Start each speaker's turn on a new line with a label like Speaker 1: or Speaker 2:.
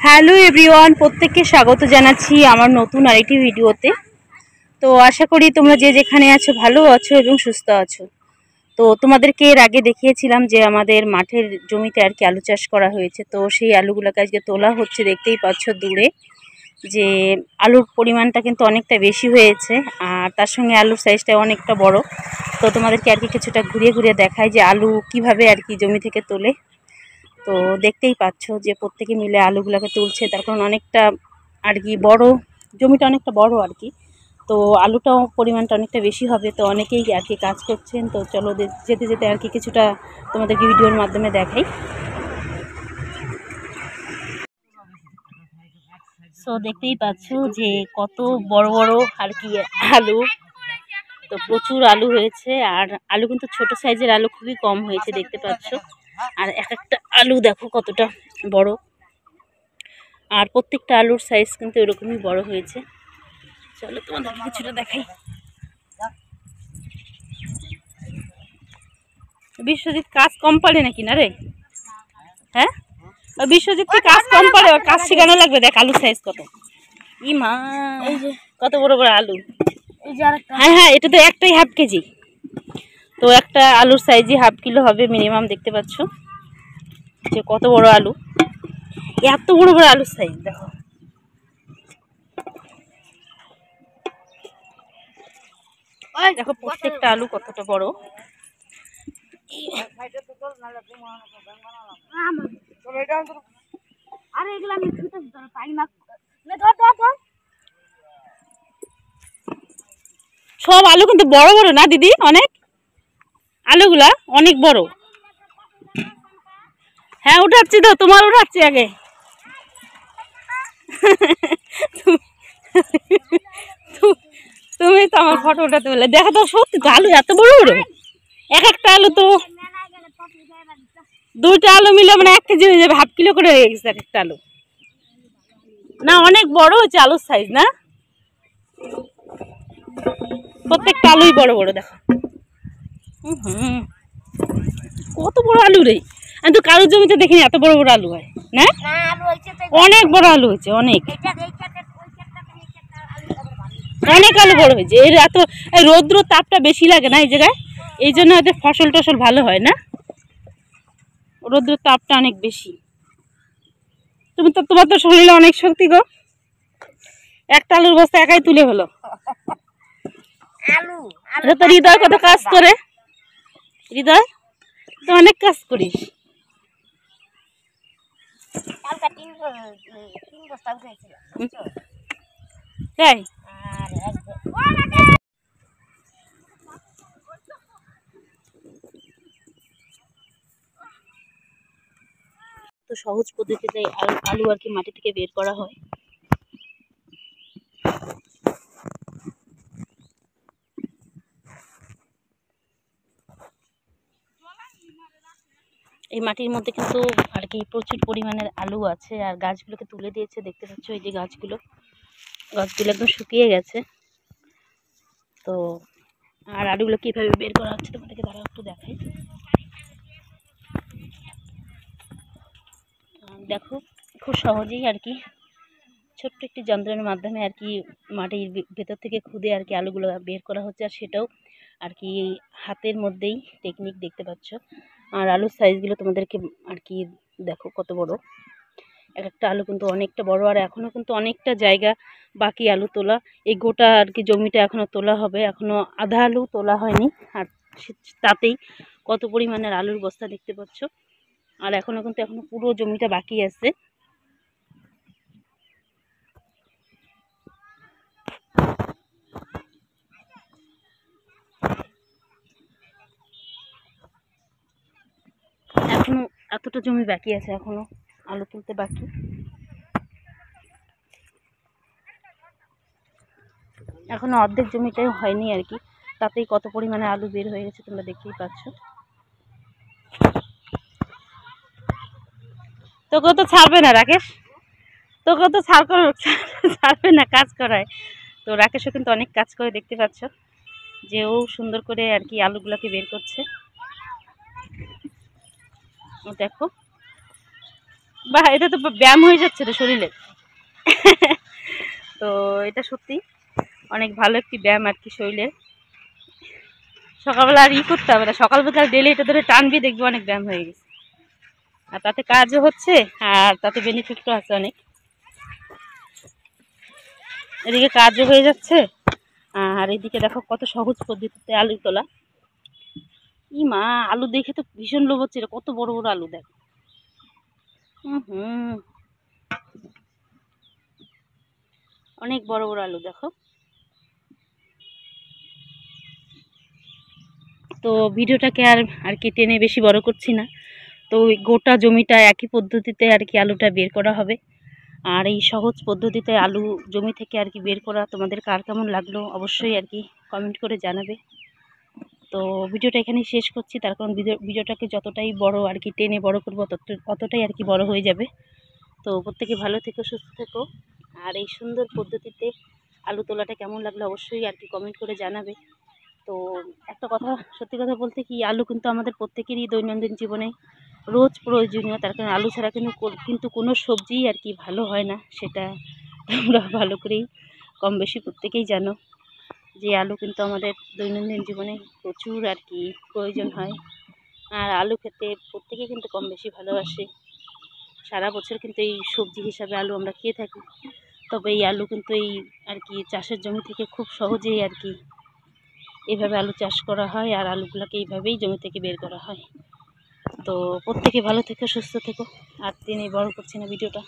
Speaker 1: Hello everyone, প্রত্যেককে স্বাগত জানাচ্ছি আমার নতুন আরেকটি ভিডিওতে। তো আশা করি তোমরা যে যেখানে আছো ভালো আছো এবং সুস্থ আছো। তো তোমাদেরকে এর আগে দেখিয়েছিলাম যে আমাদের মাঠের জমিতে আর কি আলু চাষ করা হয়েছে। তো সেই আলুগুলোকে আজকে তোলা হচ্ছে, দেখতেই পাচ্ছ দূরে যে আলুর পরিমাণটা কিন্তু অনেকটা বেশি হয়েছে, আর তার সঙ্গে আলুর সাইজটা অনেকটা বড়। তো তোমাদেরকে আর কি কিছুটা ঘুরিয়ে ঘুরিয়ে দেখায় যে আলু কিভাবে আর কি জমি থেকে তোলে। তো দেখতেই পাচ্ছ যে প্রত্যেকে মিলে আলুগুলোকে তুলছে, তার কারণ অনেকটা আর কি বড়, জমিটা অনেকটা বড় আর কি। তো আলুটাও পরিমাণটা অনেকটা বেশি হবে, তো অনেকেই আর কি কাজ করছেন। তো চলো যেতে যেতে আর কি কিছুটা তোমাদেরকে ভিডিওর মাধ্যমে দেখাই। সো দেখতেই পাচ্ছ যে কত বড় বড় আর কি আলু, তো প্রচুর আলু হয়েছে। আর আলু কিন্তু ছোট সাইজের আলু খুবই কম হয়েছে, দেখতে পাচ্ছ। আর এক একটা আলু দেখো কতটা বড়, আর প্রত্যেকটা আলুর সাইজ কিন্তু এরকমই বড় হয়েছে। চলো তোমাদেরকে কিছুটা দেখাই। বিশ্বজিৎ কাজ কম পারে নাকি না রে? হ্যাঁ, বিশ্বজিৎ কি কাজ কম পারে? ওর কাজ শেখানো লাগবে। দেখ আলুর সাইজ কত, ই মা, কত বড় বড় আলু। হ্যাঁ হ্যাঁ, এটা তো একটাই হাফ কেজি, তো একটা আলুর সাইজই হাফ কিলো হবে মিনিমাম। দেখতে পাচ্ছ যে কত বড় আলু, এত বড় বড় আলুর সাইজ দেখো। দেখো প্রত্যেকটা আলু কতটা বড়। সব আলু কিন্তু বড় বড় না দিদি, অনেক আলুগুলা অনেক বড়। হ্যাঁ উঠাচ্ছি তো, তোমার উঠাচ্ছি আগে। তুমি তো আমার ফটো উঠাতে বলে, দেখো তো সত্যি তো আলু এত বড় বড়। এক একটা আলু তো, দুইটা আলু মিলে মানে 1 কেজি হয়ে যাবে, হাফ কিলো করে হয়ে গেছে এক একটা আলু। না অনেক বড় হচ্ছে আলুর সাইজ না, প্রত্যেকটা আলুই বড় বড় দেখো। কত বড় আলু রে, আমি তো কারোর জমিতে দেখিনি এত বড় বড় আলু হয় না। অনেক বড় আলু হয়েছে, অনেক অনেক আলু বড় হয়েছে। এর এত রৌদ্র তাপটা বেশি লাগে না এই জায়গায়, এই জন্য ওদের ফসল টসল ভালো হয় না, রৌদ্র তাপটা অনেক বেশি। তোমার তো শরীরে অনেক শক্তি গো, একটা আলুর বস্তা একাই তুলে হলো। তো হৃদয় কত কাজ করে, হৃদয় তো অনেক কাজ করিস। তাই তো সহজ পদ্ধতিতে আলু আর কি মাটি থেকে বের করা হয়। এই মাটির মধ্যে কিন্তু আর কি প্রচুর পরিমাণের আলু আছে, আর গাছগুলোকে তুলে দিয়েছে, দেখতে পাচ্ছ এই যে গাছগুলো একদম শুকিয়ে গেছে। তো আর আলুগুলো কিভাবে বের করা হচ্ছে তোমাদেরকে তারা একটু দেখাই। দেখো খুব সহজেই আর কি ছোট্ট একটি যন্ত্রের মাধ্যমে আর কি মাটির ভেতর থেকে খুদে আর কি আলুগুলো বের করা হচ্ছে, আর সেটাও আর কি হাতের মধ্যেই টেকনিক, দেখতে পাচ্ছ। আর আলুর সাইজগুলো তোমাদেরকে আর কি দেখো কত বড়, এক একটা আলু কিন্তু অনেকটা বড়। আর এখনও কিন্তু অনেকটা জায়গা বাকি আলু তোলা, এই গোটা আর কি জমিটা এখনও তোলা হবে, এখনও আধা আলু তোলা হয়নি। আর তাতেই কত পরিমাণের আলুর বস্তা দেখতে পাচ্ছ। আর এখনও পুরো জমিটা বাকি আছে। এখনো এতটা জমি বাকি আছে, এখনো আলু তুলতে বাকি। এখনো অর্ধেক জমিটাই হয়নি আর কি, তাতেই কত পরিমাণে আলু বের হয়ে গেছে তোমরা দেখতেই পাচ্ছ। তোকে তো ছাড়বে না রাকেশ, তোকে তো ছাড়বে না, কাজ করায়। তো রাকেশও কিন্তু অনেক কাজ করে, দেখতে পাচ্ছ যে ও সুন্দর করে আর কি আলুগুলোকে বের করছে। দেখো বাহ, এটা তো ব্যায়াম হয়ে যাচ্ছে রে শরীরে। তো এটা সত্যি অনেক ভালো একটি ব্যায়াম আর কি শরীরের। সকালবেলা আর করতে হবে না, সকালবেলা ডেলি এটা ধরে টানবি, দেখবি অনেক ব্যায়াম হয়ে গেছে। আর তাতে কাজও হচ্ছে, আর তাতে বেনিফিটও আছে অনেক। এদিকে কাজও হয়ে যাচ্ছে, আর এদিকে দেখো কত সহজ পদ্ধতিতে আলু তোলা। ই মা, আলু দেখে তো ভীষণ লোভ হচ্ছে, কত বড় বড় আলু দেখ। হুম, অনেক বড় বড় আলু দেখো। তো ভিডিওটাকে আর কি টেনে বেশি বড় করছি না। তো ওই গোটা জমিটা একই পদ্ধতিতে আর কি আলুটা বের করা হবে। আর এই সহজ পদ্ধতিতে আলু জমি থেকে আর কি বের করা তোমাদের কার কেমন লাগলো অবশ্যই আর কি কমেন্ট করে জানাবে। তো ভিডিওটা এখানেই শেষ করছি, তার কারণ ভিডিওটাকে যতটাই বড় আর কি টেনে বড় করবো ততটাই আর কি বড় হয়ে যাবে। তো প্রত্যেকে ভালো থেকো, সুস্থ থেকো। আর এই সুন্দর পদ্ধতিতে আলু তোলাটা কেমন লাগলো অবশ্যই আর কি কমেন্ট করে জানাবে। তো একটা কথা, সত্যি কথা বলতে কি, আলু কিন্তু আমাদের প্রত্যেকেরই দৈনন্দিন জীবনে রোজ প্রয়োজনীয়। তার কারণে আলু ছাড়া কিন্তু কোনো সবজিই আর কি ভালো হয় না, সেটা তোমরা ভালো করেই কম বেশি প্রত্যেকেই জানো যে আলু কিন্তু আমাদের দৈনন্দিন জীবনে প্রচুর আর কি প্রয়োজন হয়। আর আলু খেতে প্রত্যেকেই কিন্তু কম বেশি ভালোবাসে। সারা বছর কিন্তু এই সবজি হিসাবে আলু আমরা খেয়ে থাকি। তবে এই আলু কিন্তু এই আর কি চাষের জমি থেকে খুব সহজেই আর কি এইভাবে আলু চাষ করা হয়, আর আলুগুলোকে এইভাবেই জমি থেকে বের করা হয়। তো প্রত্যেকে ভালো থেকো, সুস্থ থেকো। আর দিনে বড় করছি না ভিডিওটা।